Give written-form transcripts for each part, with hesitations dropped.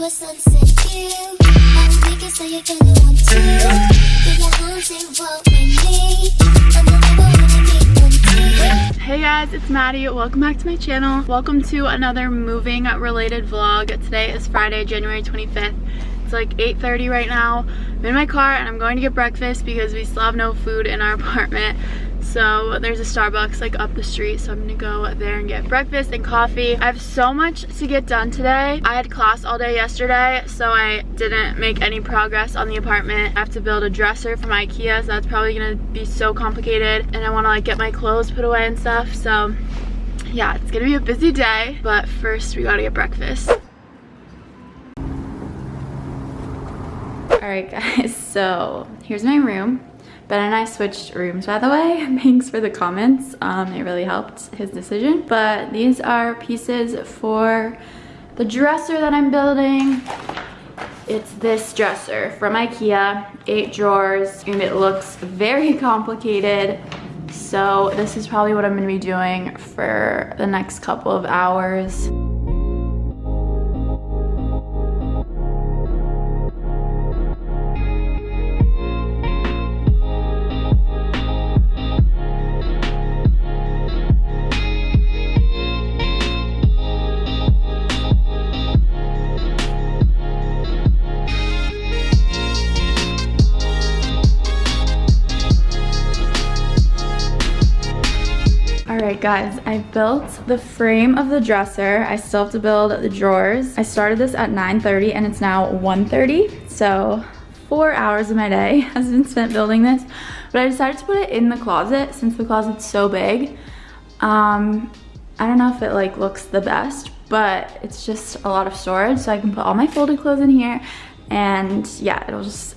a sunset view. I'll make it so you're gonna want to. Get your arms involved with me. I'm the level when I need one too. Hey guys, it's Maddie. Welcome back to my channel. Welcome to another moving related vlog. Today is Friday, January 25th. It's like 8:30 right now. I'm in my car and I'm going to get breakfast because we still have no food in our apartment. So there's a Starbucks like up the street, so I'm gonna go there and get breakfast and coffee. I have so much to get done today. I had class all day yesterday, so I didn't make any progress on the apartment. I have to build a dresser from IKEA, so that's probably gonna be so complicated. And I wanna like get my clothes put away and stuff. So yeah, it's gonna be a busy day, but first we gotta get breakfast. Alright guys, so here's my room. Ben and I switched rooms, by the way. Thanks for the comments. It really helped his decision. But these are pieces for the dresser that I'm building. It's this dresser from IKEA, 8 drawers, and it looks very complicated. So this is probably what I'm gonna be doing for the next couple of hours. Alright guys, I built the frame of the dresser. I still have to build the drawers. I started this at 9:30 and it's now 1:30. So 4 hours of my day has been spent building this. But I decided to put it in the closet since the closet's so big. I don't know if it like looks the best, but it's just a lot of storage. So I can put all my folded clothes in here. And yeah,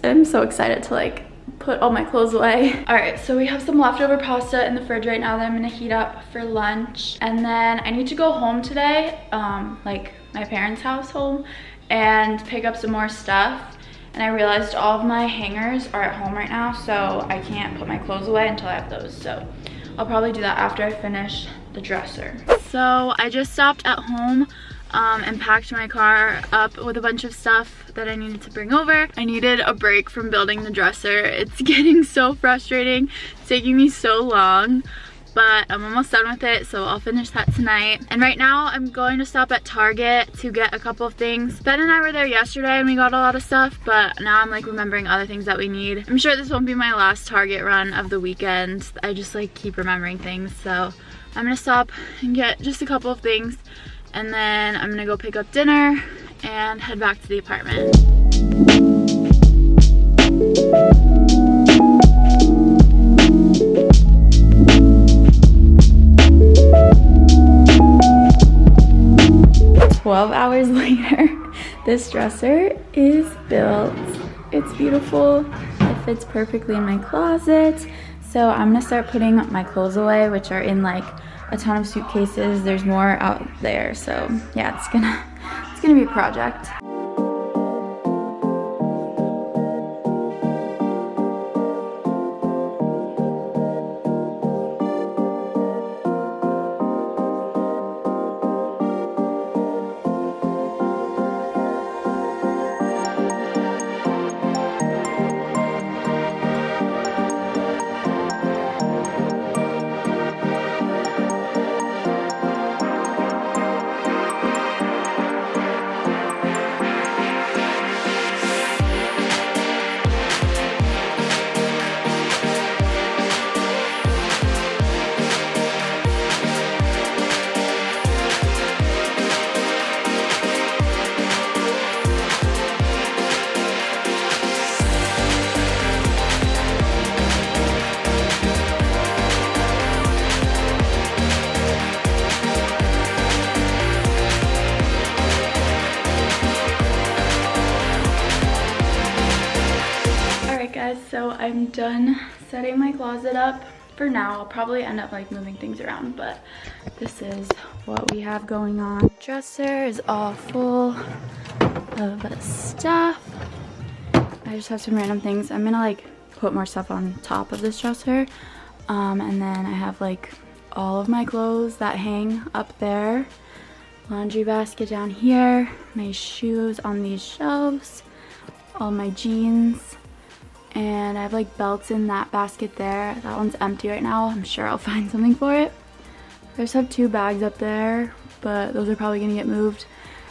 I'm so excited to like put all my clothes away. All right, so we have some leftover pasta in the fridge right now that I'm gonna heat up for lunch. And then I need to go home today, like my parents' house home, and pick up some more stuff. And I realized all of my hangers are at home right now, so I can't put my clothes away until I have those. So I'll probably do that after I finish the dresser. So I just stopped at home and packed my car up with a bunch of stuff that I needed to bring over. I needed a break from building the dresser. It's getting so frustrating. It's taking me so long, but I'm almost done with it, so I'll finish that tonight. And right now I'm going to stop at Target to get a couple of things. Ben and I were there yesterday and we got a lot of stuff, but now I'm like remembering other things that we need. I'm sure this won't be my last Target run of the weekend. I just like keep remembering things, so I'm gonna stop and get just a couple of things. And then I'm gonna go pick up dinner and head back to the apartment. "12 hours later, this dresser is built. It's beautiful. It fits perfectly in my closet. So I'm gonna start putting my clothes away, which are in like a ton of suitcases. There's more out there, so yeah, it's gonna be a project. Guys, so I'm done setting my closet up for now. I'll probably end up like moving things around, but this is what we have going on. Dresser is all full of stuff. I just have some random things. I'm gonna like put more stuff on top of this dresser, and then I have like all of my clothes that hang up there. Laundry basket down here, my shoes on these shelves, all my jeans, and I have like belts in that basket there. That one's empty right now. I'm sure I'll find something for it. I just have 2 bags up there, but those are probably gonna get moved.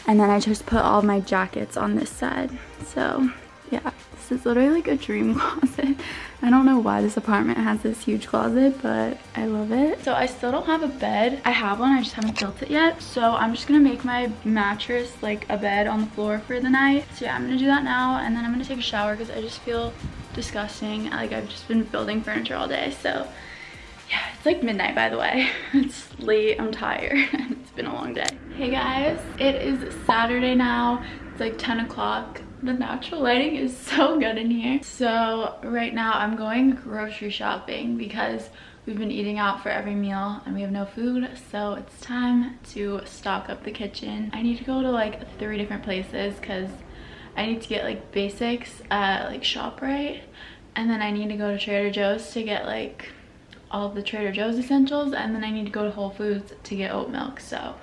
And then I just put all my jackets on this side. So yeah, this is literally like a dream closet. I don't know why this apartment has this huge closet, but I love it. So I still don't have a bed. I have one, I just haven't built it yet. So I'm just gonna make my mattress like a bed on the floor for the night. So yeah, I'm gonna do that now, and then I'm gonna take a shower because I just feel disgusting. Like I've just been building furniture all day. So yeah, it's like midnight, by the way. It's late, I'm tired, and it's been a long day. Hey guys, it is Saturday now. It's like 10 o'clock. The natural lighting is so good in here. So right now I'm going grocery shopping because we've been eating out for every meal and we have no food. So it's time to stock up the kitchen. I need to go to like 3 different places because I need to get like basics at like ShopRite. And then I need to go to Trader Joe's to get like all of the Trader Joe's essentials. And then I need to go to Whole Foods to get oat milk. So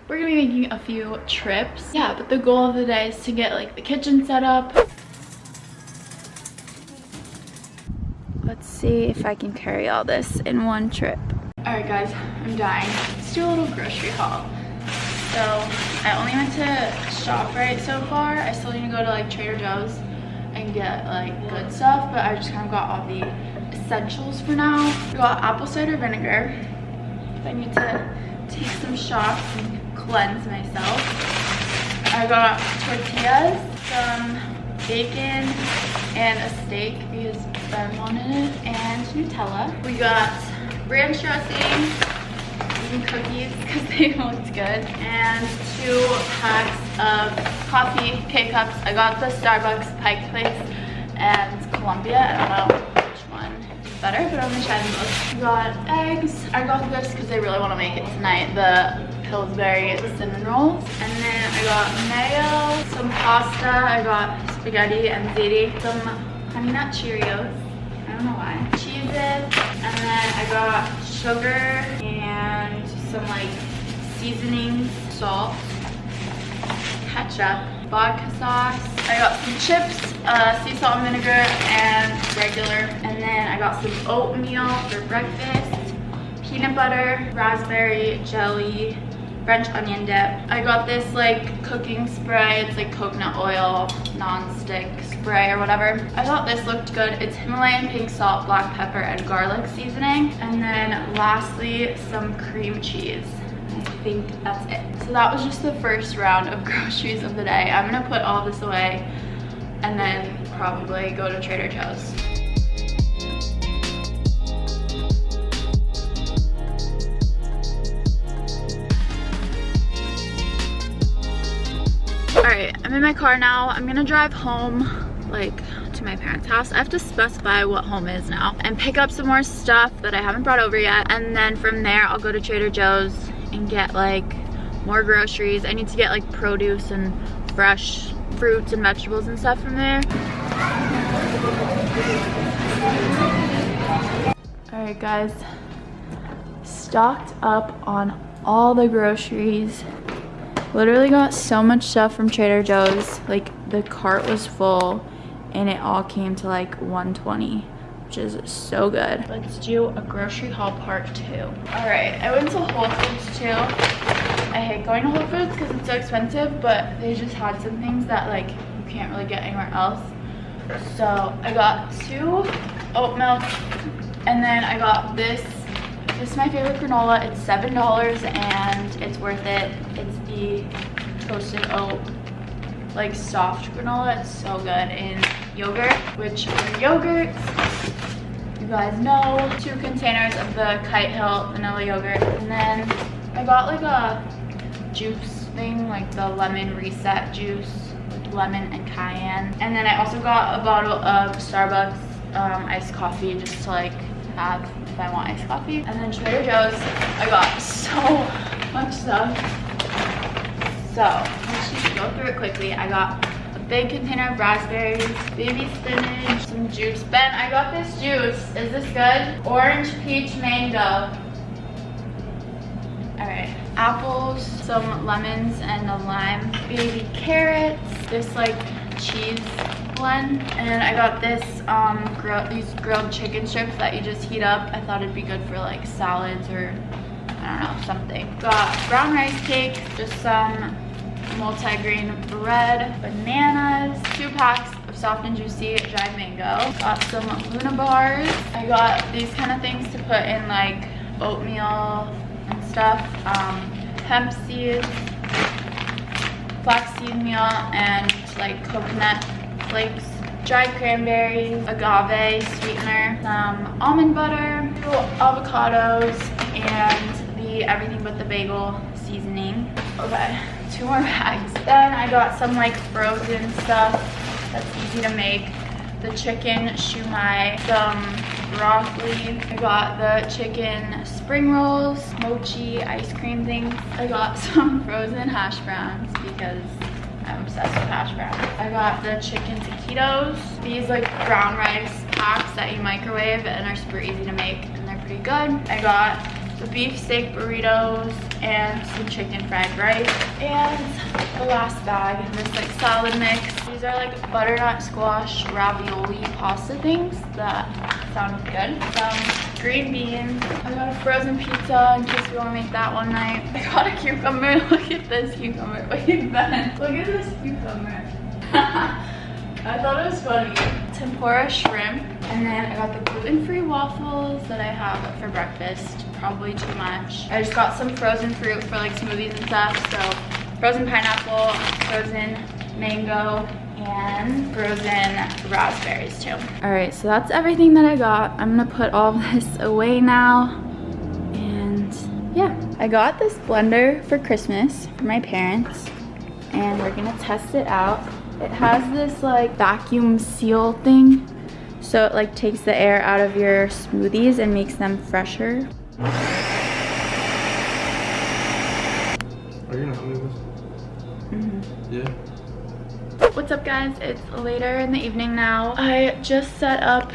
we're gonna be making a few trips. Yeah, but the goal of the day is to get like the kitchen set up. Let's see if I can carry all this in one trip. All right guys, I'm dying. Let's do a little grocery haul. So I only went to ShopRite so far. I still need to go to like Trader Joe's and get like good stuff, but I just kind of got all the essentials for now. I got apple cider vinegar. If I need to take some shots and cleanse myself. I got tortillas, some bacon, and a steak because Ben wanted it, and Nutella. We got ranch dressing, and cookies because they looked good, and 2 packs of coffee K-cups. I got the Starbucks Pike Place and Columbia. I don't know which one is better, but I'm gonna try them both. We got eggs. I got this because I really want to make it tonight. The Pillsbury cinnamon rolls. And then I got mayo, some pasta. I got spaghetti and ziti, some honey nut Cheerios. I don't know why. Cheez-Its. And then I got sugar and some like seasonings, salt, ketchup, vodka sauce. I got some chips, sea salt and vinegar, and regular. And then I got some oatmeal for breakfast, peanut butter, raspberry jelly, French onion dip. I got this like cooking spray. It's like coconut oil, non-stick spray or whatever. I thought this looked good. It's Himalayan pink salt, black pepper, and garlic seasoning. And then lastly, some cream cheese. I think that's it. So that was just the first round of groceries of the day. I'm gonna put all this away and then probably go to Trader Joe's. Alright, I'm in my car now. I'm gonna drive home, like, to my parents' house. I have to specify what home is now and pick up some more stuff that I haven't brought over yet. And then from there, I'll go to Trader Joe's and get, like, more groceries. I need to get, like, produce and fresh fruits and vegetables and stuff from there. Alright, guys. Stocked up on all the groceries. Literally got so much stuff from Trader Joe's. Like the cart was full and it all came to like $120, which is so good. Let's do a grocery haul part 2. All right, I went to Whole Foods too. I hate going to Whole Foods because it's so expensive, but they just had some things that like you can't really get anywhere else. So I got 2 oat milk, and then I got this. This is my favorite granola. It's $7 and it's worth it. It's the toasted oat, like soft granola. It's so good in yogurt, which for yogurts, you guys know, 2 containers of the Kite Hill vanilla yogurt. And then I got like a juice thing, like the lemon reset juice with lemon and cayenne. And then I also got a bottle of Starbucks iced coffee just to like have if I want iced coffee. And then Trader Joe's, I got so much stuff. So let's just go through it quickly. I got a big container of raspberries, baby spinach, some juice. Ben, I got this juice. Is this good? Orange peach mango. All right. apples, some lemons, and a lime. Baby carrots, this like cheese blend, and I got this these grilled chicken strips that you just heat up. I thought it'd be good for like salads or I don't know, something. Got brown rice cake, just some multi-grain bread, bananas, 2 packs of soft and juicy dried mango. Got some Luna bars. I got these kind of things to put in like oatmeal and stuff. Hemp seeds, flaxseed meal, and like coconut flakes. Dried cranberries, agave sweetener, some almond butter, 2 avocados, and the everything but the bagel seasoning. Okay, 2 more bags. Then I got some like frozen stuff that's easy to make. The chicken shumai, some broccoli. I got the chicken spring rolls, mochi, ice cream things. I got some frozen hash browns because I'm obsessed with hash browns. I got the chicken taquitos. These like brown rice packs that you microwave and are super easy to make, and they're pretty good. I got the beef steak burritos and some chicken fried rice. And the last bag, this like salad mix. These are like butternut squash ravioli pasta things that sound good. Some green beans. I got a frozen pizza in case we want to make that one night. I got a cucumber. Look at this cucumber. Wait, Ben. Look at this cucumber. I thought it was funny. Tempura shrimp. And then I got the gluten-free waffles that I have for breakfast. Probably too much. I just got some frozen fruit for like smoothies and stuff. So frozen pineapple, frozen mango, and frozen raspberries too. All right, so that's everything that I got. I'm gonna put all this away now. And yeah, I got this blender for Christmas for my parents, and we're gonna test it out. It has this like vacuum seal thing, so it like takes the air out of your smoothies and makes them fresher. Are you not moving? Yeah. What's up guys, it's later in the evening now. I just set up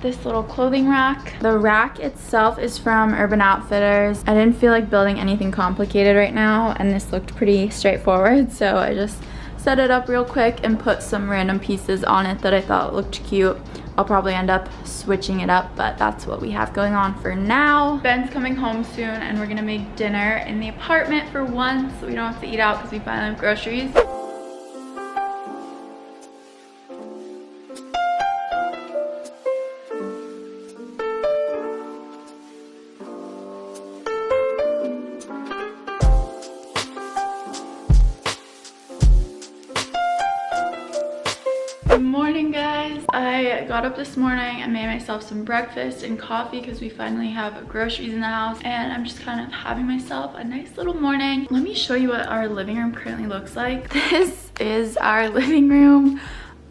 this little clothing rack. The rack itself is from Urban Outfitters. I didn't feel like building anything complicated right now, and this looked pretty straightforward, so I just set it up real quick and put some random pieces on it that I thought looked cute. I'll probably end up switching it up, but that's what we have going on for now. Ben's coming home soon, and we're gonna make dinner in the apartment for once, so we don't have to eat out because we finally have groceries. Good morning guys. I got up this morning and made myself some breakfast and coffee because we finally have groceries in the house, and I'm just kind of having myself a nice little morning. Let me show you what our living room currently looks like. This is our living room.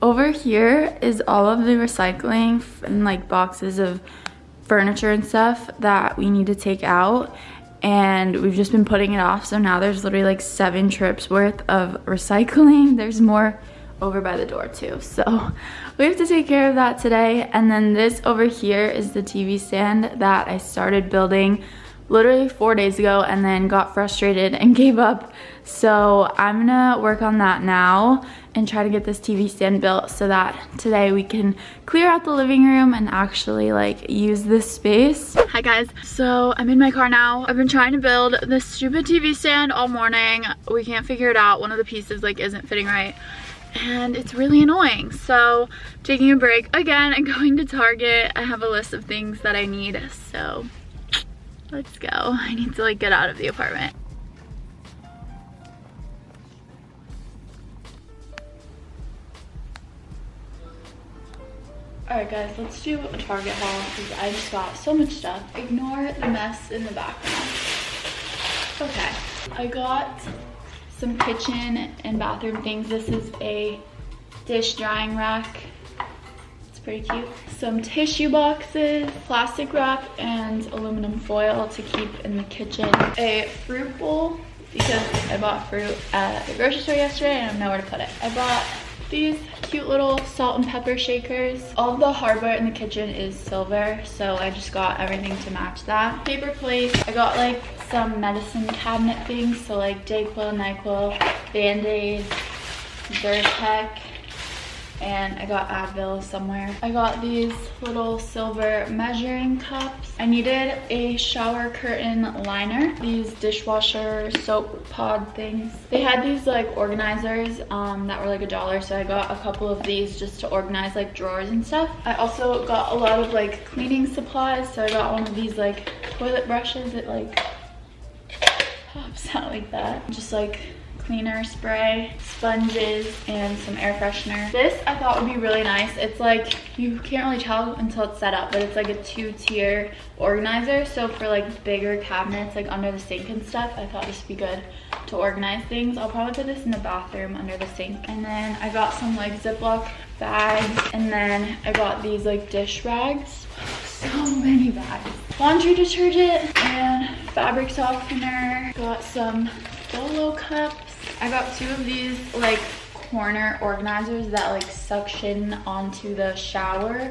Over here is all of the recycling and like boxes of furniture and stuff that we need to take out, and we've just been putting it off, so now there's literally like 7 trips worth of recycling. There's more over by the door too, so we have to take care of that today. And then this over here is the TV stand that I started building literally 4 days ago and then got frustrated and gave up, so I'm gonna work on that now and try to get this TV stand built so that today we can clear out the living room and actually like use this space. Hi guys, so I'm in my car now. I've been trying to build this stupid TV stand all morning. We can't figure it out. One of the pieces like isn't fitting right, and it's really annoying. So taking a break again and going to Target. I have a list of things that I need, so let's go. I need to like get out of the apartment. Alright guys, let's do a Target haul because I just got so much stuff. Ignore the mess in the background. Okay, I got some kitchen and bathroom things. This is a dish drying rack. It's pretty cute. Some tissue boxes, plastic wrap, and aluminum foil to keep in the kitchen. A fruit bowl because I bought fruit at the grocery store yesterday and I have nowhere to put it. I bought these cute little salt and pepper shakers. All of the hardware in the kitchen is silver, so I just got everything to match that. Paper plates. I got like some medicine cabinet things, so like Dayquil, NyQuil, Band-Aids, Zyrtec, and I got Advil somewhere. I got these little silver measuring cups. I needed a shower curtain liner, these dishwasher soap pod things. They had these like organizers that were like $1, so I got a couple of these just to organize like drawers and stuff. I also got a lot of like cleaning supplies, so I got one of these like toilet brushes. It like pops out like that. Just like cleaner spray, sponges, and some air freshener. This I thought would be really nice. It's like, you can't really tell until it's set up, but it's like a 2-tier organizer. So for like bigger cabinets, like under the sink and stuff, I thought this would be good to organize things. I'll probably put this in the bathroom under the sink. And then I got some like Ziploc bags, and then I got these like dish rags. So many bags. Laundry detergent and fabric softener. Got some Solo cups. I got 2 of these like corner organizers that like suction onto the shower,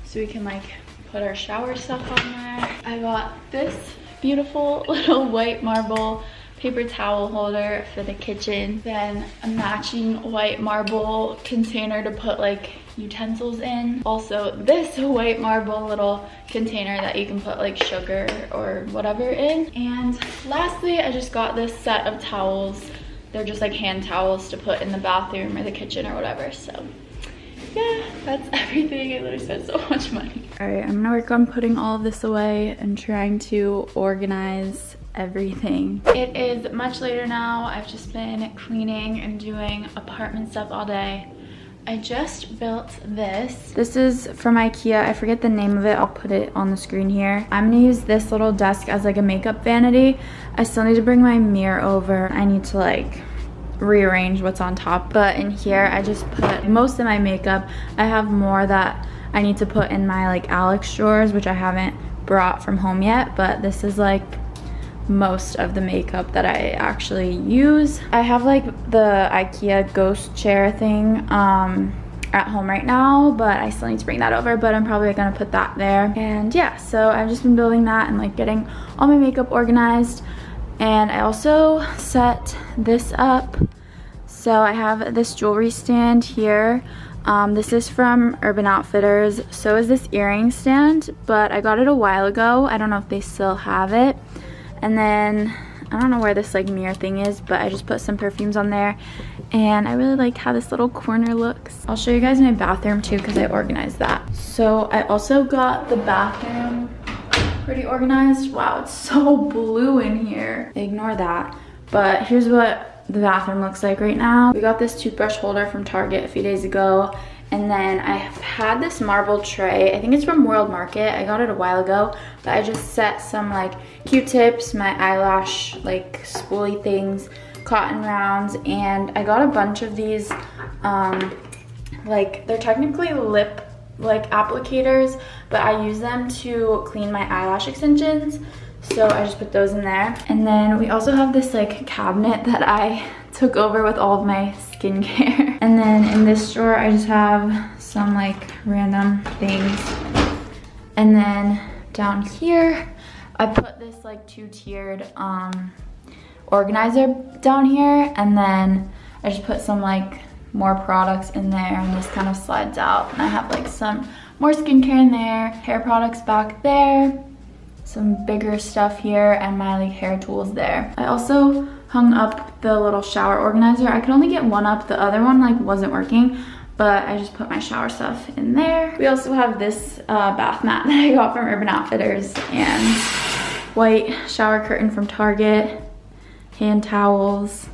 so we can like put our shower stuff on there. I got this beautiful little white marble paper towel holder for the kitchen, then a matching white marble container to put like utensils in. Also this white marble little container that you can put like sugar or whatever in. And lastly, I just got this set of towels. They're just like hand towels to put in the bathroom or the kitchen or whatever. So yeah, that's everything. I literally spent so much money. All right, I'm gonna work on putting all of this away and trying to organize everything. It is much later now. I've just been cleaning and doing apartment stuff all day. I just built this. This is from IKEA. I forget the name of it. I'll put it on the screen here. I'm gonna use this little desk as like a makeup vanity. I still need to bring my mirror over. I need to like rearrange what's on top. But in here, I just put most of my makeup. I have more that I need to put in my like Alex drawers, which I haven't brought from home yet. But this is like most of the makeup that I actually use. I have like the IKEA ghost chair thing at home right now, but I still need to bring that over, but I'm probably gonna put that there. And yeah, so I've just been building that and like getting all my makeup organized. And I also set this up. So I have this jewelry stand here. This is from Urban Outfitters. So is this earring stand, but I got it a while ago. I don't know if they still have it. And then I don't know where this like mirror thing is, but I just put some perfumes on there, and I really like how this little corner looks. I'll show you guys my bathroom too, because I organized that. So I also got the bathroom pretty organized. Wow, it's so blue in here. Ignore that. But here's what the bathroom looks like right now. We got this toothbrush holder from Target a few days ago. And then I have had this marble tray. I think it's from World Market. I got it a while ago, but I just set some like Q-tips, my eyelash like spoolie things, cotton rounds, and I got a bunch of these like they're technically lip like applicators, but I use them to clean my eyelash extensions. So I just put those in there. And then we also have this like cabinet that I took over with all of my skincare. And then in this drawer, I just have some like random things. And then down here, I put this like 2-tiered organizer down here. And then I just put some like more products in there, and this kind of slides out. And I have like some more skincare in there, hair products back there, some bigger stuff here, and my like hair tools there. I also hung up the little shower organizer. I could only get one up. The other one like wasn't working, but I just put my shower stuff in there. We also have this bath mat that I got from Urban Outfitters, and white shower curtain from Target, hand towels.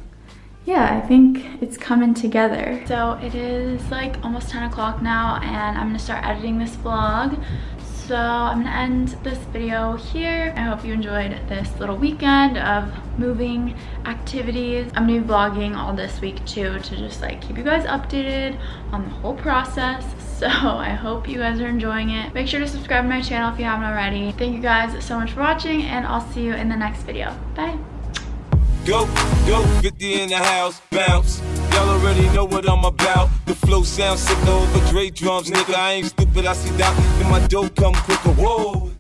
Yeah, I think it's coming together. So it is like almost 10 o'clock now, and I'm gonna start editing this vlog. So I'm gonna end this video here. I hope you enjoyed this little weekend of moving activities. I'm gonna be vlogging all this week too, to just like keep you guys updated on the whole process. So I hope you guys are enjoying it. Make sure to subscribe to my channel if you haven't already. Thank you guys so much for watching, and I'll see you in the next video. Bye. Go, 50 in the house, bounce. Y'all already know what I'm about. The flow sounds sick over Dre drums, nigga. I ain't stupid, I see that. Then my dope come quicker. Whoa.